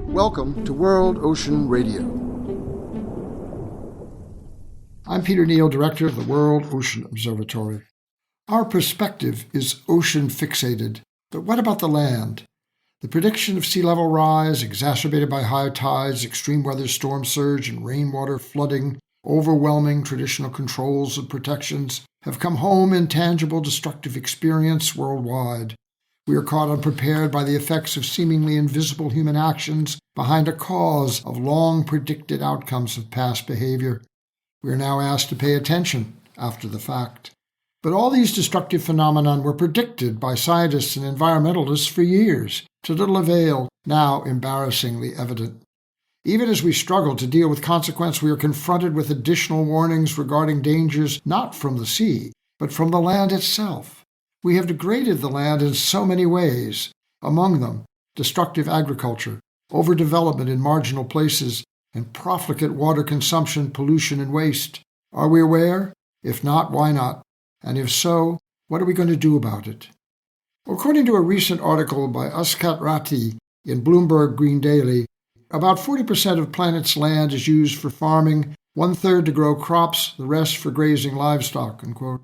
Welcome to World Ocean Radio. I'm Peter Neill, Director of the World Ocean Observatory. Our perspective is ocean-fixated, but what about the land? The prediction of sea level rise, exacerbated by high tides, extreme weather, storm surge, and rainwater flooding, overwhelming traditional controls and protections, have come home in tangible destructive experience worldwide. We are caught unprepared by the effects of seemingly invisible human actions behind a cause of long-predicted outcomes of past behavior. We are now asked to pay attention after the fact. But all these destructive phenomena were predicted by scientists and environmentalists for years, to little avail, now embarrassingly evident. Even as we struggle to deal with consequence, we are confronted with additional warnings regarding dangers not from the sea, but from the land itself. We have degraded the land in so many ways, among them destructive agriculture, overdevelopment in marginal places, and profligate water consumption, pollution, and waste. Are we aware? If not, why not? And if so, what are we going to do about it? According to a recent article by Askat Rati in Bloomberg Green Daily, about 40% of planet's land is used for farming, 1/3 to grow crops, the rest for grazing livestock, unquote.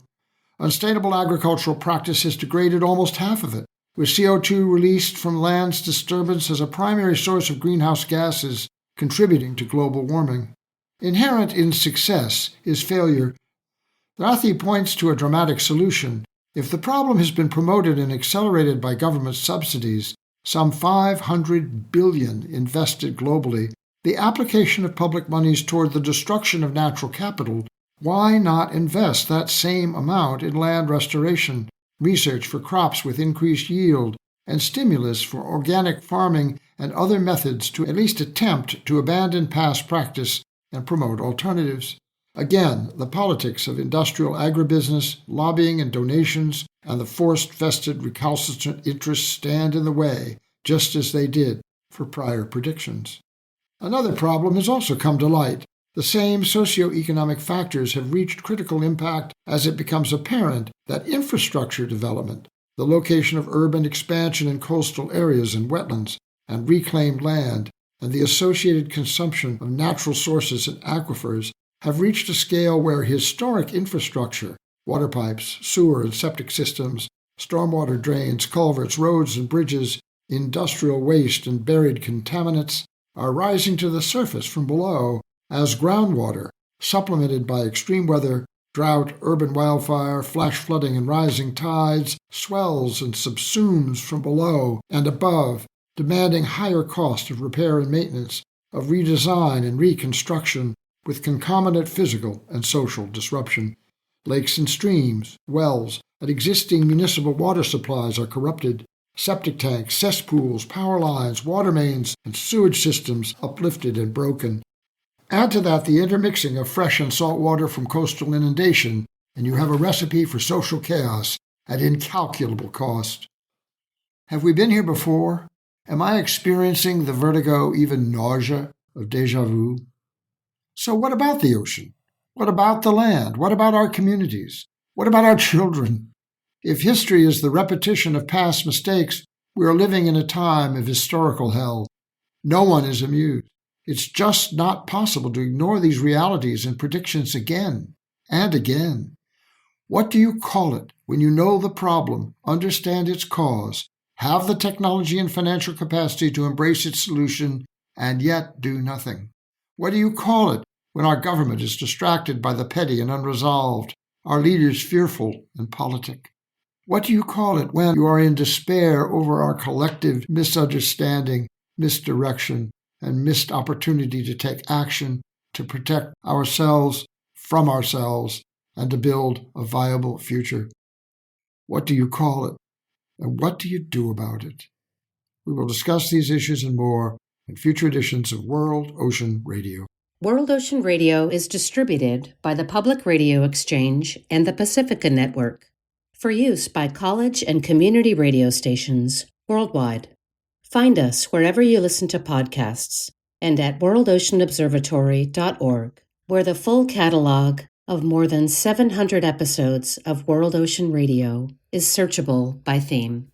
Unsustainable agricultural practice has degraded almost half of it, with CO2 released from land's disturbance as a primary source of greenhouse gases contributing to global warming. Inherent in success is failure. Rathi points to a dramatic solution. If the problem has been promoted and accelerated by government subsidies, some $500 billion invested globally, the application of public monies toward the destruction of natural capital, why not invest that same amount in land restoration, research for crops with increased yield, and stimulus for organic farming and other methods to at least attempt to abandon past practice and promote alternatives? Again, the politics of industrial agribusiness, lobbying and donations, and the forced vested recalcitrant interests stand in the way, just as they did for prior predictions. Another problem has also come to light. The same socioeconomic factors have reached critical impact as it becomes apparent that infrastructure development, the location of urban expansion in coastal areas and wetlands and reclaimed land, and the associated consumption of natural sources and aquifers have reached a scale where historic infrastructure, water pipes, sewer and septic systems, stormwater drains, culverts, roads and bridges, industrial waste and buried contaminants are rising to the surface from below as groundwater, supplemented by extreme weather, drought, urban wildfire, flash flooding, and rising tides, swells and subsumes from below and above, demanding higher cost of repair and maintenance, of redesign and reconstruction, with concomitant physical and social disruption. Lakes and streams, wells, and existing municipal water supplies are corrupted. Septic tanks, cesspools, power lines, water mains, and sewage systems uplifted and broken. Add to that the intermixing of fresh and salt water from coastal inundation, and you have a recipe for social chaos at incalculable cost. Have we been here before? Am I experiencing the vertigo, even nausea, of déjà vu? So what about the ocean? What about the land? What about our communities? What about our children? If history is the repetition of past mistakes, we are living in a time of historical hell. No one is immune. It's just not possible to ignore these realities and predictions again and again. What do you call it when you know the problem, understand its cause, have the technology and financial capacity to embrace its solution, and yet do nothing? What do you call it when our government is distracted by the petty and unresolved, our leaders fearful and politic? What do you call it when you are in despair over our collective misunderstanding, misdirection, and missed opportunity to take action to protect ourselves from ourselves and to build a viable future? What do you call it? And what do you do about it? We will discuss these issues and more in future editions of World Ocean Radio. World Ocean Radio is distributed by the Public Radio Exchange and the Pacifica Network for use by college and community radio stations worldwide. Find us wherever you listen to podcasts and at worldoceanobservatory.org, where the full catalog of more than 700 episodes of World Ocean Radio is searchable by theme.